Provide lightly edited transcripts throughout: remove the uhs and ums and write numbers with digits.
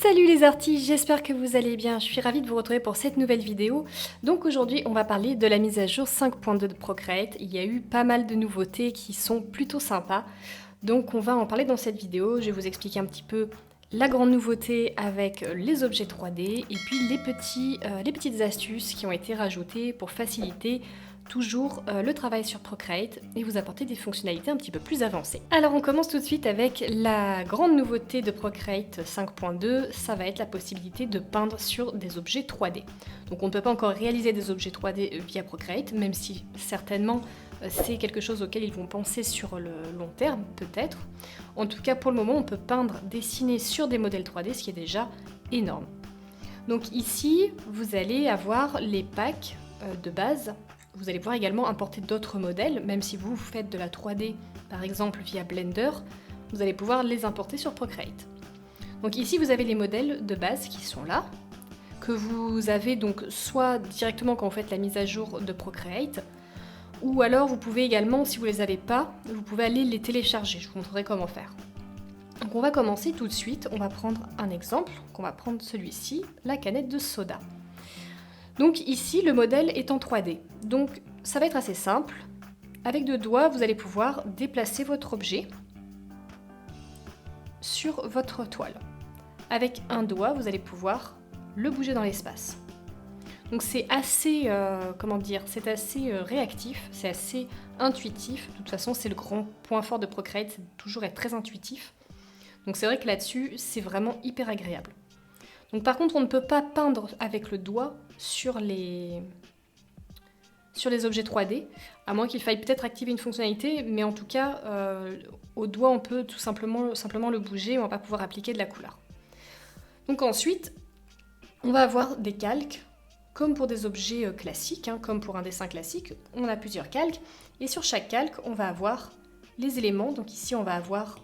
Salut les artistes, j'espère que vous allez bien. Je suis ravie de vous retrouver pour cette nouvelle vidéo. Donc aujourd'hui, on va parler de la mise à jour 5.2 de Procreate. Il y a eu pas mal de nouveautés qui sont plutôt sympas. Donc on va en parler dans cette vidéo. Je vais vous expliquer un petit peu la grande nouveauté avec les objets 3D et puis les petites astuces qui ont été rajoutées pour faciliter toujours le travail sur Procreate et vous apporter des fonctionnalités un petit peu plus avancées. Alors on commence tout de suite avec la grande nouveauté de Procreate 5.2, ça va être la possibilité de peindre sur des objets 3D. Donc on ne peut pas encore réaliser des objets 3D via Procreate, même si certainement c'est quelque chose auquel ils vont penser sur le long terme, peut-être. En tout cas, pour le moment, on peut peindre, dessiner sur des modèles 3D, ce qui est déjà énorme. Donc ici, vous allez avoir les packs de base. Vous allez pouvoir également importer d'autres modèles, même si vous faites de la 3D, par exemple via Blender, vous allez pouvoir les importer sur Procreate. Donc ici, vous avez les modèles de base qui sont là, que vous avez donc soit directement quand vous faites la mise à jour de Procreate, ou alors vous pouvez également, si vous ne les avez pas, vous pouvez aller les télécharger. Je vous montrerai comment faire. Donc on va commencer tout de suite, on va prendre un exemple, on va prendre celui-ci, la canette de soda. Donc ici, le modèle est en 3D. Donc ça va être assez simple. Avec deux doigts, vous allez pouvoir déplacer votre objet sur votre toile. Avec un doigt, vous allez pouvoir le bouger dans l'espace. Donc c'est assez, c'est assez réactif, c'est assez intuitif. De toute façon, c'est le grand point fort de Procreate, c'est toujours être très intuitif. Donc c'est vrai que là-dessus, c'est vraiment hyper agréable. Donc par contre, on ne peut pas peindre avec le doigt sur les objets 3D, à moins qu'il faille peut-être activer une fonctionnalité, mais en tout cas, au doigt, on peut tout simplement le bouger, on va pas pouvoir appliquer de la couleur. Donc ensuite, on va avoir des calques, comme pour des objets classiques, comme pour un dessin classique, on a plusieurs calques, et sur chaque calque, on va avoir les éléments. Donc ici, on va avoir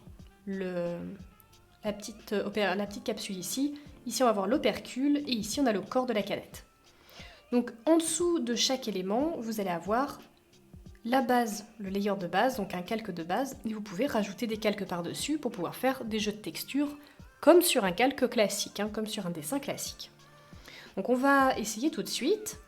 la petite capsule ici. Ici, on va avoir l'opercule et ici, on a le corps de la canette. Donc, en dessous de chaque élément, vous allez avoir la base, le layer de base, donc un calque de base, et vous pouvez rajouter des calques par-dessus pour pouvoir faire des jeux de textures comme sur un calque classique, comme sur un dessin classique. Donc, on va essayer tout de suite.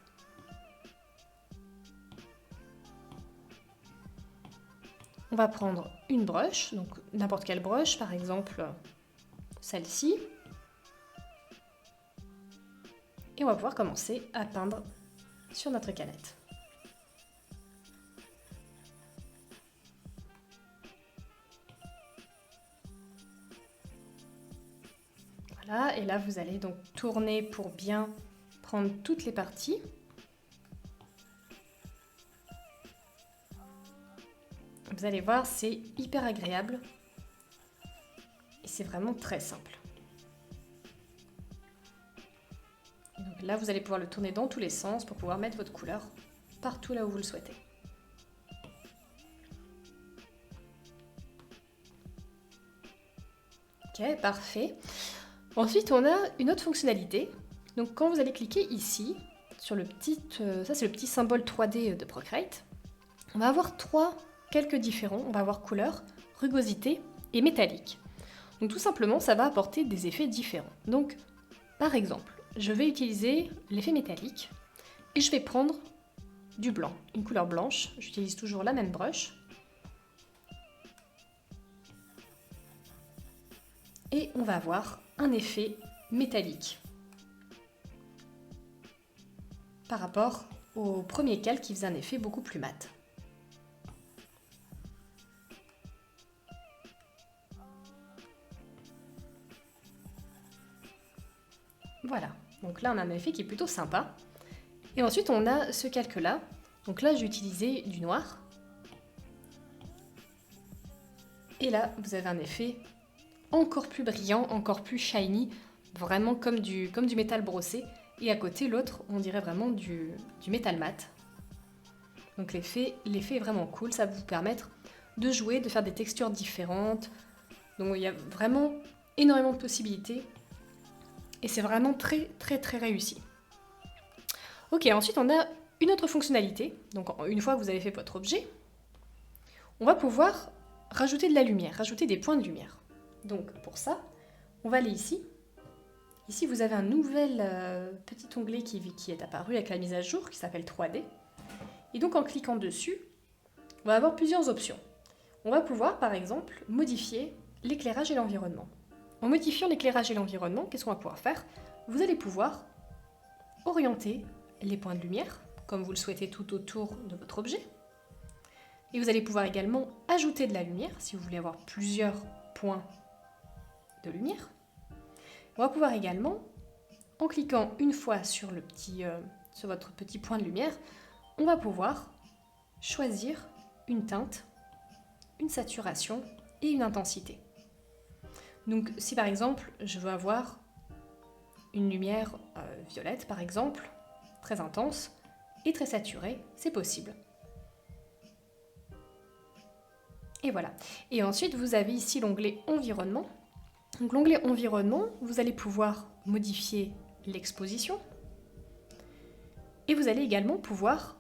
On va prendre une brush, donc n'importe quelle brush, par exemple celle-ci. Et on va pouvoir commencer à peindre sur notre canette. Voilà, et là vous allez donc tourner pour bien prendre toutes les parties. Vous allez voir, c'est hyper agréable et c'est vraiment très simple. Donc là, vous allez pouvoir le tourner dans tous les sens pour pouvoir mettre votre couleur partout là où vous le souhaitez. Ok, parfait. Ensuite, on a une autre fonctionnalité. Donc quand vous allez cliquer ici, sur le petit, ça c'est le petit symbole 3D de Procreate, on va avoir trois calques différents. On va avoir couleur, rugosité et métallique. Donc tout simplement, ça va apporter des effets différents. Donc, par exemple, je vais utiliser l'effet métallique et je vais prendre du blanc, une couleur blanche. J'utilise toujours la même brush. Et on va avoir un effet métallique par rapport au premier calque qui faisait un effet beaucoup plus mat. Voilà, donc là on a un effet qui est plutôt sympa. Et ensuite on a ce calque-là. Donc là j'ai utilisé du noir. Et là vous avez un effet encore plus brillant, encore plus shiny, vraiment comme du métal brossé. Et à côté l'autre, on dirait vraiment du métal mat. Donc l'effet est vraiment cool, ça va vous permettre de jouer, de faire des textures différentes. Donc il y a vraiment énormément de possibilités. Et c'est vraiment très très très réussi. Ok, ensuite on a une autre fonctionnalité. Donc une fois que vous avez fait votre objet, on va pouvoir rajouter de la lumière, rajouter des points de lumière. Donc pour ça, on va aller ici Ici, vous avez un nouvel petit onglet qui est apparu avec la mise à jour, qui s'appelle 3D. Et donc, en cliquant dessus, on va avoir plusieurs options. On va pouvoir, par exemple, modifier l'éclairage et l'environnement. En modifiant l'éclairage et l'environnement, qu'est-ce qu'on va pouvoir faire? Vous allez pouvoir orienter les points de lumière, comme vous le souhaitez tout autour de votre objet. Et vous allez pouvoir également ajouter de la lumière, si vous voulez avoir plusieurs points de lumière. On va pouvoir également, en cliquant une fois sur votre petit point de lumière, on va pouvoir choisir une teinte, une saturation et une intensité. Donc si par exemple je veux avoir une lumière violette par exemple, très intense et très saturée, c'est possible. Et voilà. Et ensuite vous avez ici l'onglet environnement. Donc l'onglet environnement, vous allez pouvoir modifier l'exposition et vous allez également pouvoir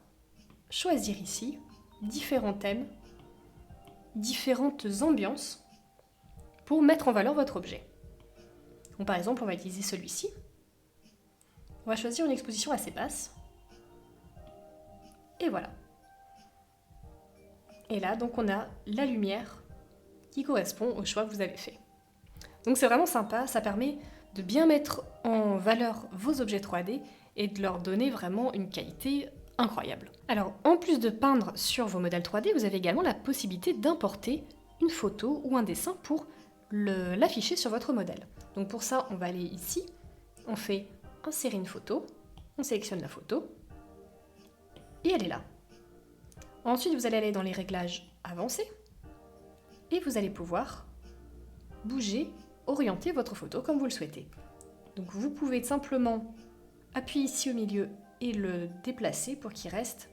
choisir ici différents thèmes, différentes ambiances pour mettre en valeur votre objet. Donc, par exemple, on va utiliser celui-ci. On va choisir une exposition assez basse. Et voilà. Et là, donc, on a la lumière qui correspond au choix que vous avez fait. Donc c'est vraiment sympa, ça permet de bien mettre en valeur vos objets 3D et de leur donner vraiment une qualité incroyable. Alors, en plus de peindre sur vos modèles 3D, vous avez également la possibilité d'importer une photo ou un dessin pour l'afficher sur votre modèle. Donc pour ça, on va aller ici, on fait insérer une photo, on sélectionne la photo, et elle est là. Ensuite, vous allez aller dans les réglages avancés, et vous allez pouvoir bouger, orienter votre photo comme vous le souhaitez. Donc vous pouvez simplement appuyer ici au milieu et le déplacer pour qu'il reste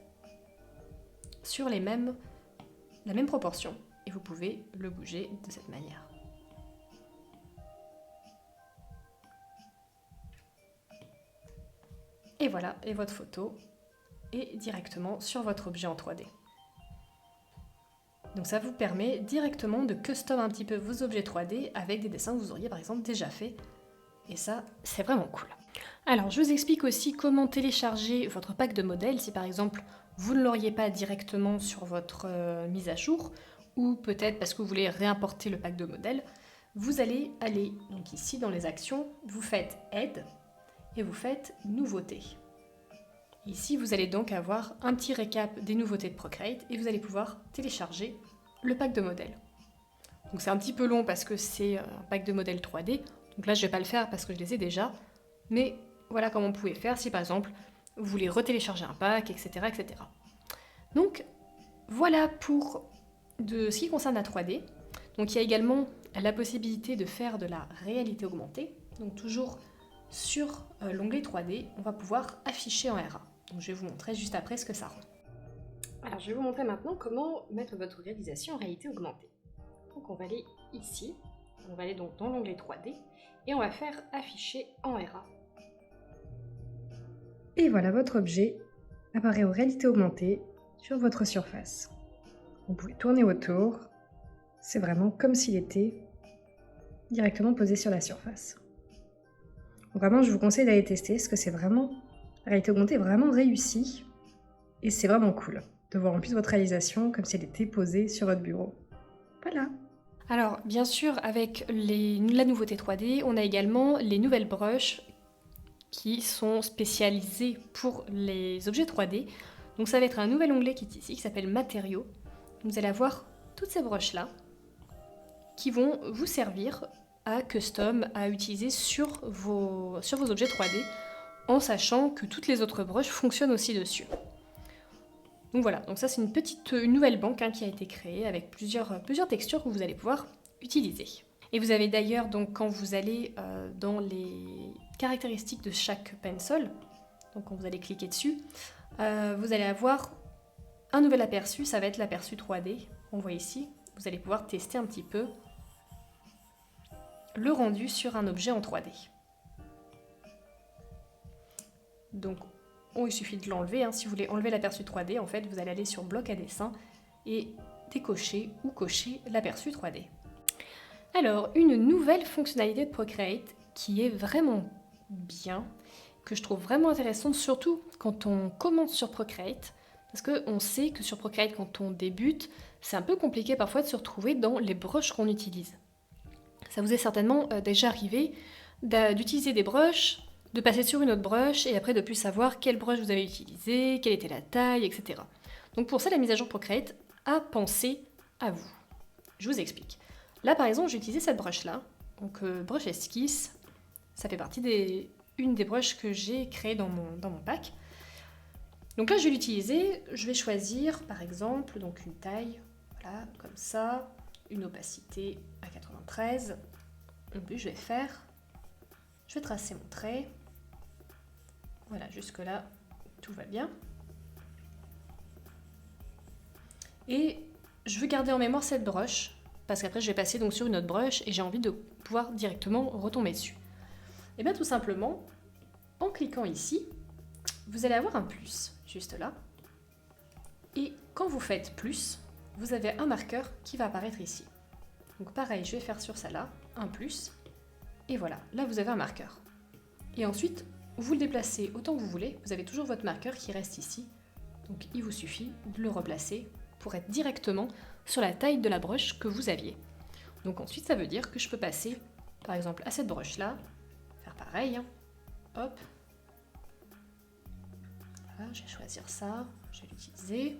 sur la même proportion. Et vous pouvez le bouger de cette manière. Et voilà, et votre photo est directement sur votre objet en 3D. Donc ça vous permet directement de custom un petit peu vos objets 3D avec des dessins que vous auriez par exemple déjà fait. Et ça, c'est vraiment cool. Alors, je vous explique aussi comment télécharger votre pack de modèles si par exemple vous ne l'auriez pas directement sur votre mise à jour ou peut-être parce que vous voulez réimporter le pack de modèles. Vous allez aller donc ici dans les actions, vous faites Aide et vous faites Nouveautés. Ici, vous allez donc avoir un petit récap des nouveautés de Procreate et vous allez pouvoir télécharger le pack de modèles. Donc c'est un petit peu long parce que c'est un pack de modèles 3D. Donc là, je ne vais pas le faire parce que je les ai déjà. Mais voilà comment vous pouvez faire si par exemple, vous voulez retélécharger un pack, etc. etc. Donc voilà pour ce qui concerne la 3D. Donc il y a également la possibilité de faire de la réalité augmentée. Donc toujours sur l'onglet 3D, on va pouvoir afficher en RA. Donc je vais vous montrer juste après ce que ça rend. Alors je vais vous montrer maintenant comment mettre votre réalisation en réalité augmentée. Donc on va aller ici, on va aller donc dans l'onglet 3D et on va faire afficher en RA. Et voilà, votre objet apparaît en réalité augmentée sur votre surface. Vous pouvez tourner autour, c'est vraiment comme s'il était directement posé sur la surface. Donc vraiment, je vous conseille d'aller tester parce que c'est vraiment, la réalité augmentée est vraiment réussie et c'est vraiment cool de voir en plus votre réalisation comme si elle était posée sur votre bureau. Voilà. Alors, bien sûr, avec la nouveauté 3D, on a également les nouvelles brushes qui sont spécialisées pour les objets 3D. Donc ça va être un nouvel onglet qui est ici, qui s'appelle Matériaux. Vous allez avoir toutes ces brushes-là qui vont vous servir à custom, à utiliser sur vos objets 3D, en sachant que toutes les autres brushes fonctionnent aussi dessus. Donc voilà, donc ça c'est une nouvelle banque qui a été créée avec plusieurs textures que vous allez pouvoir utiliser. Et vous avez d'ailleurs, donc quand vous allez dans les caractéristiques de chaque pencil, donc quand vous allez cliquer dessus, vous allez avoir un nouvel aperçu, ça va être l'aperçu 3D, on voit ici, vous allez pouvoir tester un petit peu le rendu sur un objet en 3D. Donc il suffit de l'enlever, si vous voulez enlever l'aperçu 3D, en fait vous allez aller sur bloc à dessin et décocher ou cocher l'aperçu 3D. Alors, une nouvelle fonctionnalité de Procreate qui est vraiment bien, que je trouve vraiment intéressante, surtout quand on commence sur Procreate, parce qu'on sait que sur Procreate, quand on débute, c'est un peu compliqué parfois de se retrouver dans les brushes qu'on utilise. Ça vous est certainement déjà arrivé d'utiliser des brushes, de passer sur une autre brush, et après de plus savoir quelle brush vous avez utilisée, quelle était la taille, etc. Donc pour ça, la mise à jour Procreate a pensé à vous. Je vous explique. Là, par exemple, j'ai utilisé cette brush-là, donc brush esquisse, ça fait partie une des brushes que j'ai créées dans mon pack. Donc là, je vais l'utiliser, je vais choisir, par exemple, donc une taille, voilà, comme ça, une opacité à 93. Le but, je vais tracer mon trait. Voilà, jusque-là, tout va bien. Et je veux garder en mémoire cette brush, parce qu'après, je vais passer donc sur une autre brush et j'ai envie de pouvoir directement retomber dessus. Et bien tout simplement, en cliquant ici, vous allez avoir un plus, juste là. Et quand vous faites plus, vous avez un marqueur qui va apparaître ici. Donc pareil, je vais faire sur celle-là, un plus, et voilà, là vous avez un marqueur. Et ensuite, vous le déplacez autant que vous voulez, vous avez toujours votre marqueur qui reste ici. Donc il vous suffit de le replacer pour être directement sur la taille de la brush que vous aviez. Donc ensuite, ça veut dire que je peux passer, par exemple, à cette brush-là, faire pareil, hein. Hop. Voilà, je vais choisir ça, je vais l'utiliser.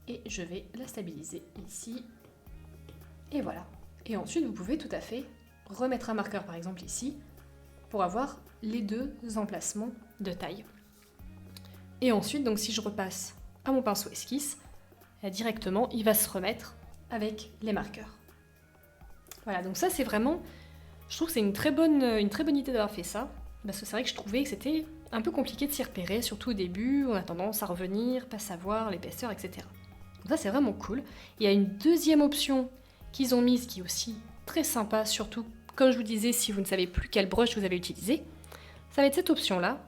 Et je vais la stabiliser ici. Et voilà. Et ensuite, vous pouvez tout à fait remettre un marqueur, par exemple ici, pour avoir les deux emplacements de taille. Et ensuite, donc si je repasse à mon pinceau esquisse, directement, il va se remettre avec les marqueurs. Voilà, donc ça c'est vraiment, je trouve que c'est une très bonne idée d'avoir fait ça, parce que c'est vrai que je trouvais que c'était un peu compliqué de s'y repérer, surtout au début, on a tendance à revenir, pas savoir l'épaisseur, etc. Donc ça c'est vraiment cool. Il y a une deuxième option qu'ils ont mise qui est aussi très sympa, surtout comme je vous disais, si vous ne savez plus quelle brush vous avez utilisée, ça va être cette option-là.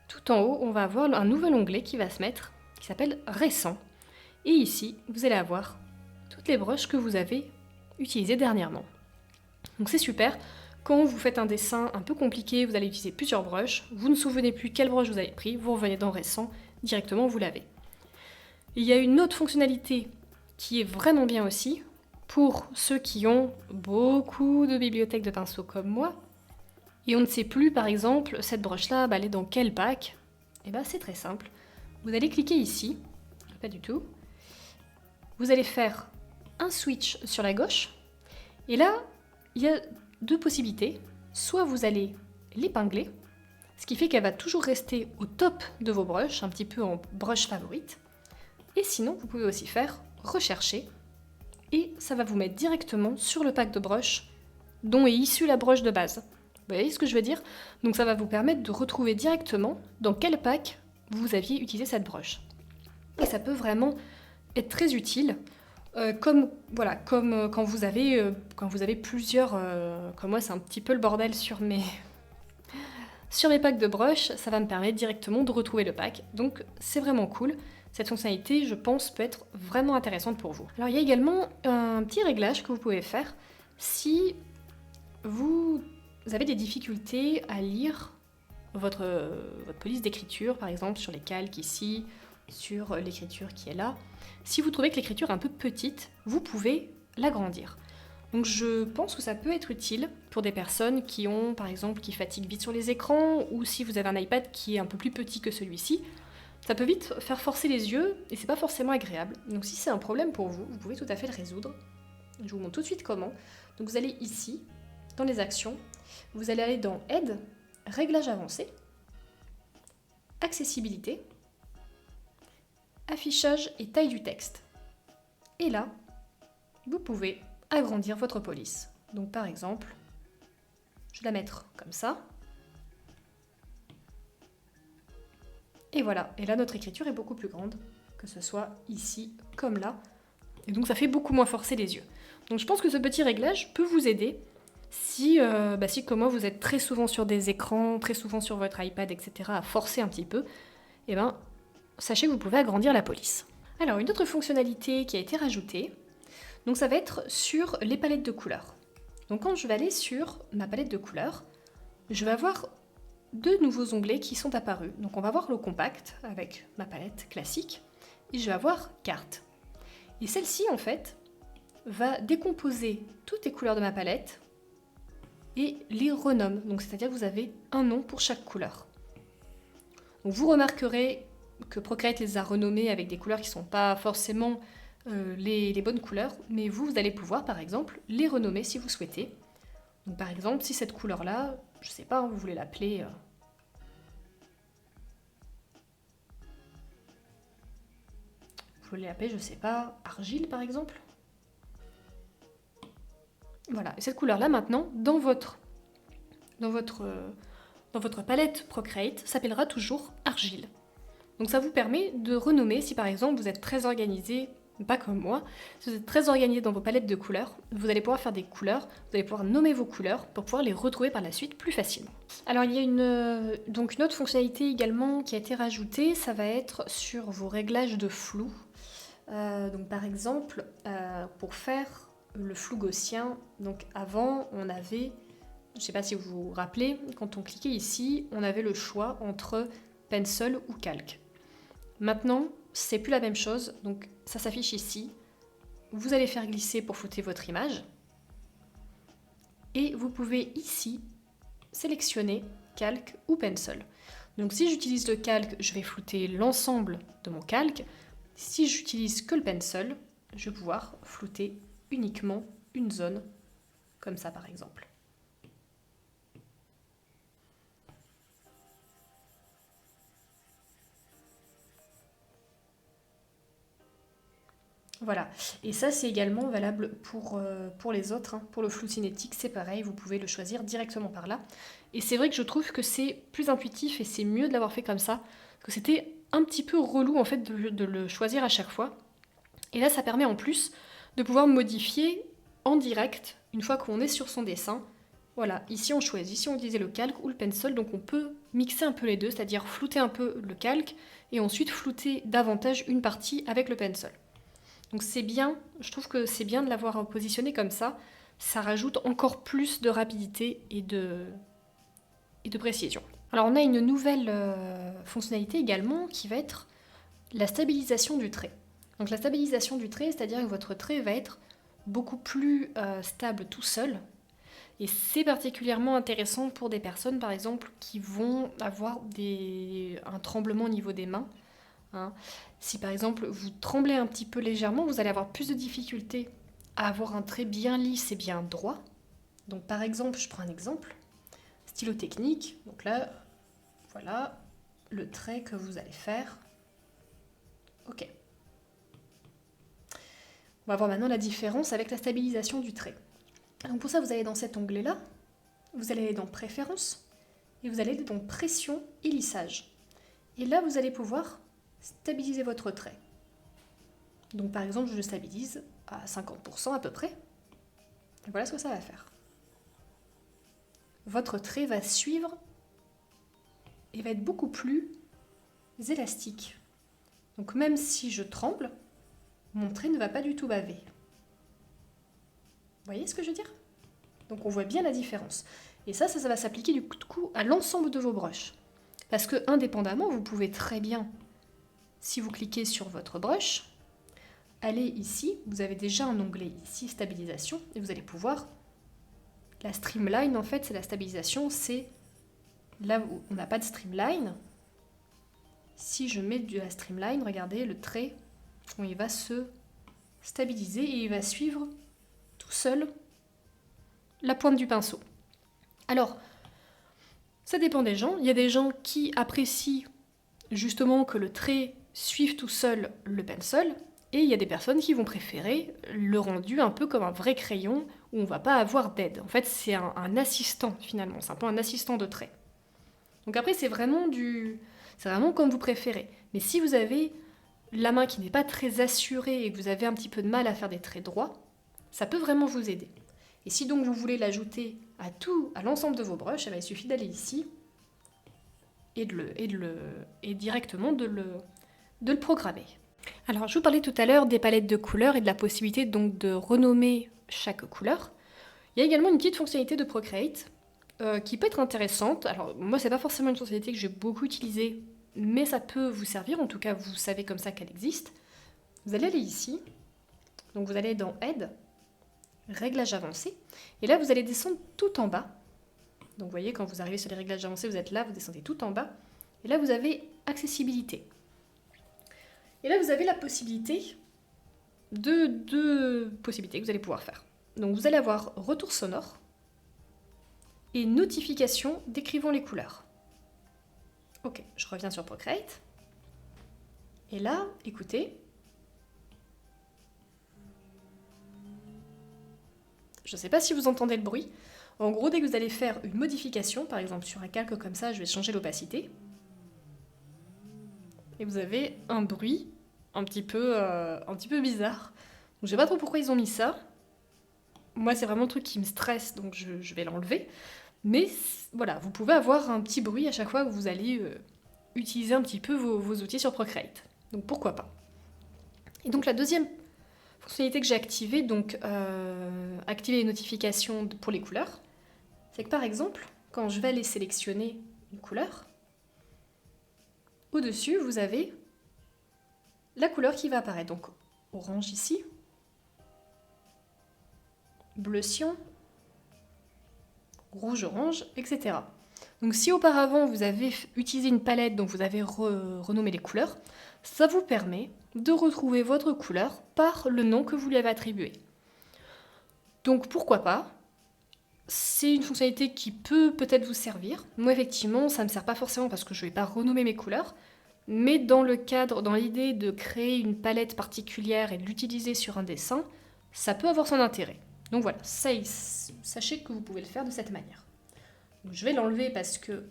Tout en haut, on va avoir un nouvel onglet qui va se mettre, qui s'appelle Récent. Et ici, vous allez avoir toutes les brushes que vous avez utilisées dernièrement. Donc c'est super. Quand vous faites un dessin un peu compliqué, vous allez utiliser plusieurs brushes, vous ne souvenez plus quelle brush vous avez pris, vous revenez dans Récent, directement vous l'avez. Il y a une autre fonctionnalité qui est vraiment bien aussi, pour ceux qui ont beaucoup de bibliothèques de pinceaux comme moi, et on ne sait plus par exemple, cette broche-là, elle est dans quel pack. Et bien c'est très simple. Vous allez cliquer ici, pas du tout. Vous allez faire un switch sur la gauche, et là, il y a deux possibilités. Soit vous allez l'épingler, ce qui fait qu'elle va toujours rester au top de vos brushes, un petit peu en brush favorite. Et sinon, vous pouvez aussi faire rechercher, et ça va vous mettre directement sur le pack de brushes dont est issue la brush de base. Vous voyez ce que je veux dire? Donc ça va vous permettre de retrouver directement dans quel pack vous aviez utilisé cette brush. Et ça peut vraiment être très utile, comme quand vous avez plusieurs... comme moi, c'est un petit peu le bordel sur mes packs de brush, ça va me permettre directement de retrouver le pack. Donc c'est vraiment cool. Cette fonctionnalité, je pense, peut être vraiment intéressante pour vous. Alors il y a également un petit réglage que vous pouvez faire si vous avez des difficultés à lire votre police d'écriture, par exemple sur les calques ici, sur l'écriture qui est là. Si vous trouvez que l'écriture est un peu petite, vous pouvez l'agrandir. Donc je pense que ça peut être utile pour des personnes qui ont, par exemple, qui fatiguent vite sur les écrans, ou si vous avez un iPad qui est un peu plus petit que celui-ci, ça peut vite faire forcer les yeux et c'est pas forcément agréable. Donc si c'est un problème pour vous, vous pouvez tout à fait le résoudre. Je vous montre tout de suite comment. Donc vous allez ici, dans les actions, vous allez aller dans Aide, Réglages avancés, Accessibilité, Affichage et taille du texte. Et là, vous pouvez agrandir votre police. Donc par exemple, je vais la mettre comme ça. Et voilà, et là notre écriture est beaucoup plus grande, que ce soit ici comme là. Et donc ça fait beaucoup moins forcer les yeux. Donc je pense que ce petit réglage peut vous aider si comme moi vous êtes très souvent sur des écrans, très souvent sur votre iPad, etc. à forcer un petit peu, et sachez que vous pouvez agrandir la police. Alors une autre fonctionnalité qui a été rajoutée, donc ça va être sur les palettes de couleurs. Donc quand je vais aller sur ma palette de couleurs, je vais avoir deux nouveaux onglets qui sont apparus. Donc on va voir le compact avec ma palette classique et je vais avoir carte. Et celle-ci en fait va décomposer toutes les couleurs de ma palette et les renomme. Donc c'est-à-dire que vous avez un nom pour chaque couleur. Donc vous remarquerez que Procreate les a renommés avec des couleurs qui ne sont pas forcément les bonnes couleurs, mais vous allez pouvoir par exemple les renommer si vous souhaitez. Donc par exemple, si cette couleur-là, je sais pas, vous voulez l'appeler... vous voulez l'appeler, je sais pas, argile par exemple. Voilà, et cette couleur-là maintenant, dans votre palette Procreate, s'appellera toujours argile. Donc ça vous permet de renommer si par exemple vous êtes très organisé, pas comme moi, si vous êtes très organisé dans vos palettes de couleurs, vous allez pouvoir faire des couleurs, vous allez pouvoir nommer vos couleurs pour pouvoir les retrouver par la suite plus facilement. Alors il y a donc une autre fonctionnalité également qui a été rajoutée, ça va être sur vos réglages de flou. Donc par exemple, pour faire le flou gaussien, donc avant on avait, je ne sais pas si vous vous rappelez, quand on cliquait ici, on avait le choix entre pencil ou calque. Maintenant, c'est plus la même chose, donc ça s'affiche ici. Vous allez faire glisser pour flouter votre image. Et vous pouvez ici sélectionner calque ou pencil. Donc si j'utilise le calque, je vais flouter l'ensemble de mon calque. Si j'utilise que le pencil, je vais pouvoir flouter uniquement une zone, comme ça par exemple. Voilà, et ça c'est également valable pour les autres, hein. Pour le flou cinétique c'est pareil, vous pouvez le choisir directement par là. Et c'est vrai que je trouve que c'est plus intuitif et c'est mieux de l'avoir fait comme ça, parce que c'était un petit peu relou en fait de le choisir à chaque fois. Et là ça permet en plus de pouvoir modifier en direct, une fois qu'on est sur son dessin. Voilà, ici on choisit si on utilisait le calque ou le pencil, donc on peut mixer un peu les deux, c'est-à-dire flouter un peu le calque et ensuite flouter davantage une partie avec le pencil. Donc c'est bien, je trouve que c'est bien de l'avoir positionné comme ça rajoute encore plus de rapidité et de précision. Alors on a une nouvelle fonctionnalité également qui va être la stabilisation du trait. Donc la stabilisation du trait, c'est-à-dire que votre trait va être beaucoup plus stable tout seul. Et c'est particulièrement intéressant pour des personnes par exemple qui vont avoir un tremblement au niveau des mains. Hein. Si par exemple vous tremblez un petit peu légèrement, vous allez avoir plus de difficultés à avoir un trait bien lisse et bien droit. Donc par exemple, je prends un exemple, stylo technique, donc là, voilà le trait que vous allez faire. Ok. On va voir maintenant la différence avec la stabilisation du trait. Donc pour ça, vous allez dans cet onglet-là, vous allez aller dans Préférences, et vous allez aller dans Pression et lissage. Et là, vous allez pouvoir stabiliser votre trait. Donc par exemple, je le stabilise à 50% à peu près. Et voilà ce que ça va faire. Votre trait va suivre et va être beaucoup plus élastique. Donc même si je tremble, mon trait ne va pas du tout baver. Vous voyez ce que je veux dire? Donc on voit bien la différence. Et ça va s'appliquer du coup à l'ensemble de vos brushes. Parce que indépendamment, vous pouvez très bien, si vous cliquez sur votre brush, aller ici, vous avez déjà un onglet ici, stabilisation, et vous allez pouvoir, la streamline en fait, c'est la stabilisation, c'est là où on n'a pas de streamline. Si je mets de la streamline, regardez, le trait, il va se stabiliser et il va suivre tout seul la pointe du pinceau. Alors, ça dépend des gens. Il y a des gens qui apprécient justement que le trait suive tout seul le pencil, et il y a des personnes qui vont préférer le rendu un peu comme un vrai crayon où on ne va pas avoir d'aide. En fait, c'est un assistant finalement, c'est un peu un assistant de trait. Donc après, c'est vraiment comme vous préférez. Mais si vous avez la main qui n'est pas très assurée et que vous avez un petit peu de mal à faire des traits droits, ça peut vraiment vous aider. Et si donc vous voulez l'ajouter à l'ensemble de vos brushes, il suffit d'aller ici et directement de le programmer. Alors, je vous parlais tout à l'heure des palettes de couleurs et de la possibilité donc de renommer chaque couleur. Il y a également une petite fonctionnalité de Procreate qui peut être intéressante. Alors moi c'est pas forcément une fonctionnalité que j'ai beaucoup utilisée, mais ça peut vous servir, en tout cas vous savez comme ça qu'elle existe. Vous allez aller ici, donc vous allez dans Aide, Réglages avancés, et là vous allez descendre tout en bas. Donc vous voyez, quand vous arrivez sur les réglages avancés, vous êtes là, vous descendez tout en bas, et là vous avez Accessibilité. Et là vous avez la possibilité de deux possibilités que vous allez pouvoir faire. Donc vous allez avoir Retour sonore et Notification décrivant les couleurs. Ok, je reviens sur Procreate. Et là, écoutez. Je ne sais pas si vous entendez le bruit. En gros, dès que vous allez faire une modification, par exemple sur un calque comme ça, je vais changer l'opacité. Et vous avez un bruit un petit peu bizarre. Donc, je sais pas trop pourquoi ils ont mis ça. Moi, c'est vraiment le truc qui me stresse, donc je vais l'enlever. Mais voilà, vous pouvez avoir un petit bruit à chaque fois que vous allez utiliser un petit peu vos outils sur Procreate. Donc pourquoi pas. Et donc la deuxième fonctionnalité que j'ai activée, donc activer les notifications pour les couleurs, c'est que par exemple, quand je vais aller sélectionner une couleur, au-dessus, vous avez la couleur qui va apparaître. Donc orange ici, bleu cyan, rouge-orange, etc. Donc si auparavant vous avez utilisé une palette, donc vous avez renommé les couleurs, ça vous permet de retrouver votre couleur par le nom que vous lui avez attribué. Donc pourquoi pas, c'est une fonctionnalité qui peut peut-être vous servir. Moi effectivement, ça ne me sert pas forcément parce que je ne vais pas renommer mes couleurs, mais dans le cadre, dans l'idée de créer une palette particulière et de l'utiliser sur un dessin, ça peut avoir son intérêt. Donc voilà, sachez que vous pouvez le faire de cette manière. Donc je vais l'enlever parce que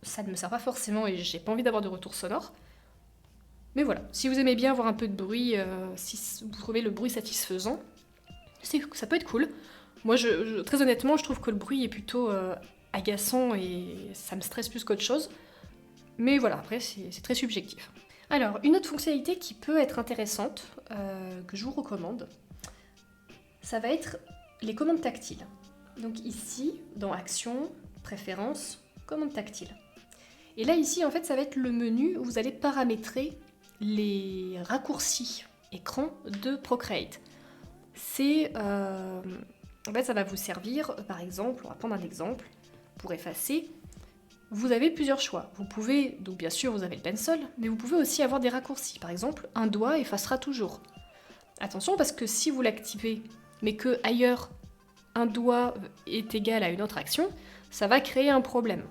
ça ne me sert pas forcément et j'ai pas envie d'avoir de retour sonore. Mais voilà, si vous aimez bien avoir un peu de bruit, si vous trouvez le bruit satisfaisant, ça peut être cool. Moi, très honnêtement, je trouve que le bruit est plutôt agaçant et ça me stresse plus qu'autre chose. Mais voilà, après, c'est très subjectif. Alors, une autre fonctionnalité qui peut être intéressante, que je vous recommande, ça va être les commandes tactiles. Donc ici, dans Action, Préférences, Commandes tactiles. Et là, ici, en fait, ça va être le menu où vous allez paramétrer les raccourcis écran de Procreate. En fait, ça va vous servir, par exemple, on va prendre un exemple, pour effacer, vous avez plusieurs choix. Vous pouvez, donc bien sûr, vous avez le pencil, mais vous pouvez aussi avoir des raccourcis. Par exemple, un doigt effacera toujours. Attention, parce que si vous l'activez, mais que ailleurs, un doigt est égal à une autre action, ça va créer un problème.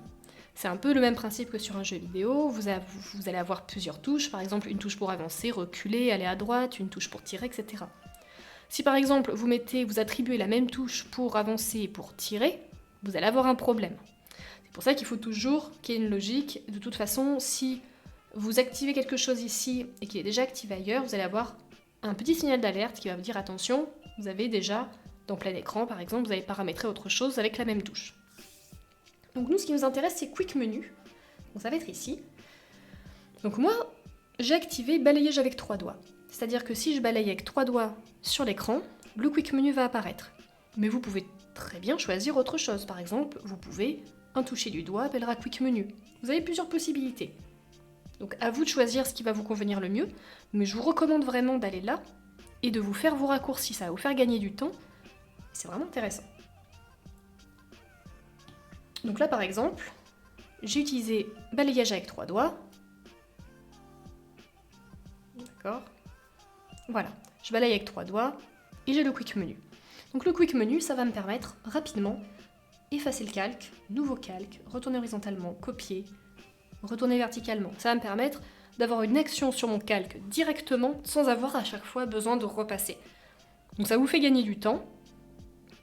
C'est un peu le même principe que sur un jeu vidéo, vous allez avoir plusieurs touches, par exemple une touche pour avancer, reculer, aller à droite, une touche pour tirer, etc. Si par exemple vous attribuez la même touche pour avancer et pour tirer, vous allez avoir un problème. C'est pour ça qu'il faut toujours qu'il y ait une logique. De toute façon, si vous activez quelque chose ici et qu'il est déjà activé ailleurs, vous allez avoir un petit signal d'alerte qui va vous dire attention, vous avez déjà, dans plein écran par exemple, vous avez paramétré autre chose avec la même touche. Donc nous, ce qui nous intéresse, c'est Quick Menu. Donc ça va être ici. Donc moi, j'ai activé balayage avec 3 doigts. C'est-à-dire que si je balaye avec 3 doigts sur l'écran, le Quick Menu va apparaître. Mais vous pouvez très bien choisir autre chose. Par exemple, vous pouvez, un toucher du doigt appellera Quick Menu. Vous avez plusieurs possibilités. Donc à vous de choisir ce qui va vous convenir le mieux, mais je vous recommande vraiment d'aller là et de vous faire vos raccourcis. Ça va vous faire gagner du temps. C'est vraiment intéressant. Donc là, par exemple, j'ai utilisé balayage avec 3 doigts. D'accord. Voilà, je balaye avec 3 doigts et j'ai le Quick Menu. Donc le Quick Menu, ça va me permettre rapidement effacer le calque, nouveau calque, retourner horizontalement, copier, retourner verticalement. Ça va me permettre d'avoir une action sur mon calque directement sans avoir à chaque fois besoin de repasser. Donc ça vous fait gagner du temps.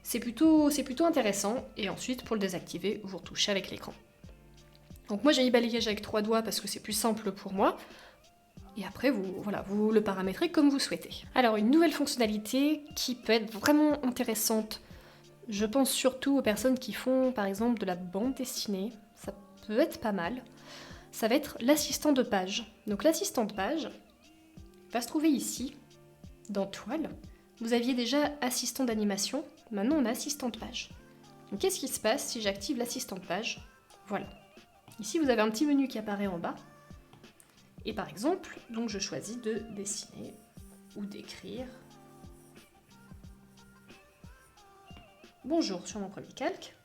C'est plutôt intéressant, et ensuite pour le désactiver, vous retouchez avec l'écran. Donc moi j'ai mis balayage avec 3 doigts parce que c'est plus simple pour moi, et après vous le paramétrez comme vous souhaitez. Alors une nouvelle fonctionnalité qui peut être vraiment intéressante, je pense surtout aux personnes qui font par exemple de la bande dessinée, ça peut être pas mal, ça va être l'assistant de page. Donc l'assistant de page va se trouver ici, dans Toile, Vous aviez déjà assistant d'animation, maintenant on a assistant de page. Donc qu'est-ce qui se passe si j'active l'assistant de page? Voilà. Ici vous avez un petit menu qui apparaît en bas. Et par exemple, donc je choisis de dessiner ou d'écrire bonjour sur mon premier calque.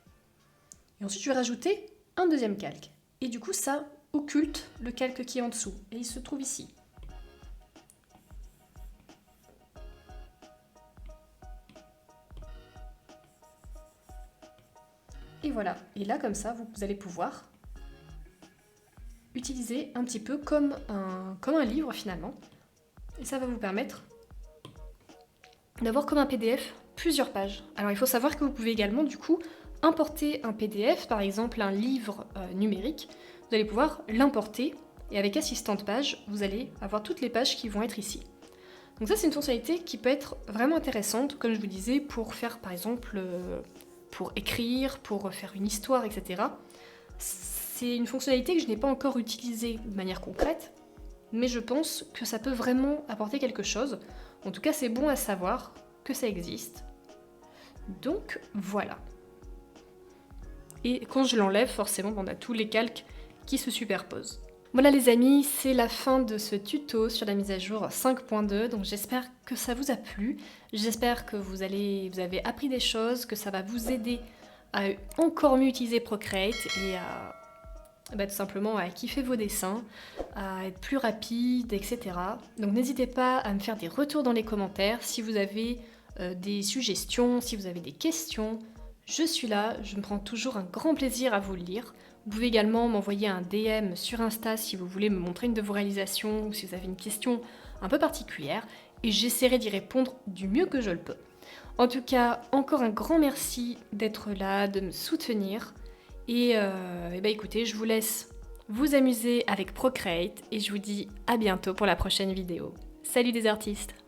Et ensuite je vais rajouter un deuxième calque. Et du coup ça occulte le calque qui est en dessous. Et il se trouve ici. Et voilà. Et là comme ça, vous allez pouvoir utiliser un petit peu comme un livre finalement. Et ça va vous permettre d'avoir comme un PDF plusieurs pages. Alors il faut savoir que vous pouvez également du coup importer un PDF, par exemple un livre numérique. Vous allez pouvoir l'importer et avec assistant de page, vous allez avoir toutes les pages qui vont être ici. Donc ça c'est une fonctionnalité qui peut être vraiment intéressante, comme je vous disais, pour faire par exemple, pour écrire, pour faire une histoire, etc. C'est une fonctionnalité que je n'ai pas encore utilisée de manière concrète, mais je pense que ça peut vraiment apporter quelque chose. En tout cas, c'est bon à savoir que ça existe. Donc voilà. Et quand je l'enlève, forcément, on a tous les calques qui se superposent. Voilà les amis, c'est la fin de ce tuto sur la mise à jour 5.2, donc j'espère que ça vous a plu, j'espère que vous avez appris des choses, que ça va vous aider à encore mieux utiliser Procreate et à tout simplement à kiffer vos dessins, à être plus rapide, etc. Donc n'hésitez pas à me faire des retours dans les commentaires si vous avez des suggestions, si vous avez des questions. Je suis là, je me prends toujours un grand plaisir à vous le lire. Vous pouvez également m'envoyer un DM sur Insta si vous voulez me montrer une de vos réalisations ou si vous avez une question un peu particulière et j'essaierai d'y répondre du mieux que je le peux. En tout cas, encore un grand merci d'être là, de me soutenir. Et écoutez, je vous laisse vous amuser avec Procreate et je vous dis à bientôt pour la prochaine vidéo. Salut les artistes!